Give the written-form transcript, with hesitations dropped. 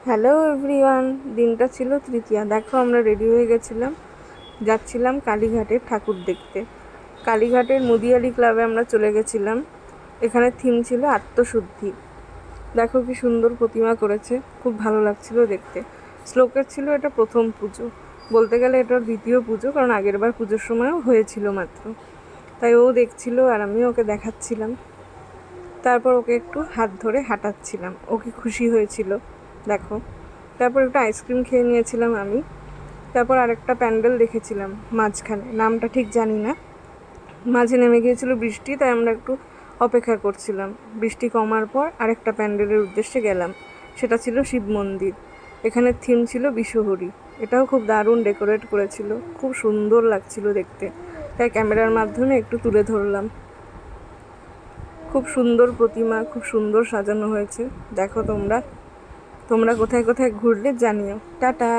Hello everyone, দিনটা ছিল তৃতীয়া। দেখো আমরা রেডি হয়ে গেছিলাম, যাচ্ছিলাম কালীঘাটের ঠাকুর দেখতে। কালীঘাটের মুদিয়ালি ক্লাবে আমরা চলে গেছিলাম। এখানে থিম ছিল আত্মশুদ্ধি। দেখো কি সুন্দর প্রতিমা করেছে, খুব ভালো লাগছিল দেখতে। শ্লোকের ছিল এটা প্রথম পুজো, বলতে গেলে এটা দ্বিতীয় পুজো, কারণ আগের বার পুজোর সময়ও হয়েছিল মাত্র। তাই ও দেখছিল আর আমিও ওকে দেখাচ্ছিলাম। তারপর ওকে একটু হাত ধরে হাঁটাচ্ছিলাম, ওকে খুশি হয়েছিল দেখো। তারপর একটু আইসক্রিম খেয়ে নিয়েছিলাম আমি। তারপর আরেকটা প্যান্ডেল দেখেছিলাম মাঝখানে, নামটা ঠিক জানি না। মাঝে নেমে গিয়েছিল বৃষ্টি, তাই আমরা একটু অপেক্ষা করছিলাম। বৃষ্টি কমার পর আরেকটা প্যান্ডেলের উদ্দেশ্যে গেলাম, সেটা ছিল শিব মন্দির। এখানে থিম ছিল বিশ্বহরি। এটাও খুব দারুণ ডেকোরেট করেছিল, খুব সুন্দর লাগছিল দেখতে, তাই ক্যামেরার মাধ্যমে একটু তুলে ধরলাম। খুব সুন্দর প্রতিমা, খুব সুন্দর সাজানো হয়েছে। দেখো তোমরা কোথায় কোথায় ঘুরলে জানিও। টাটা।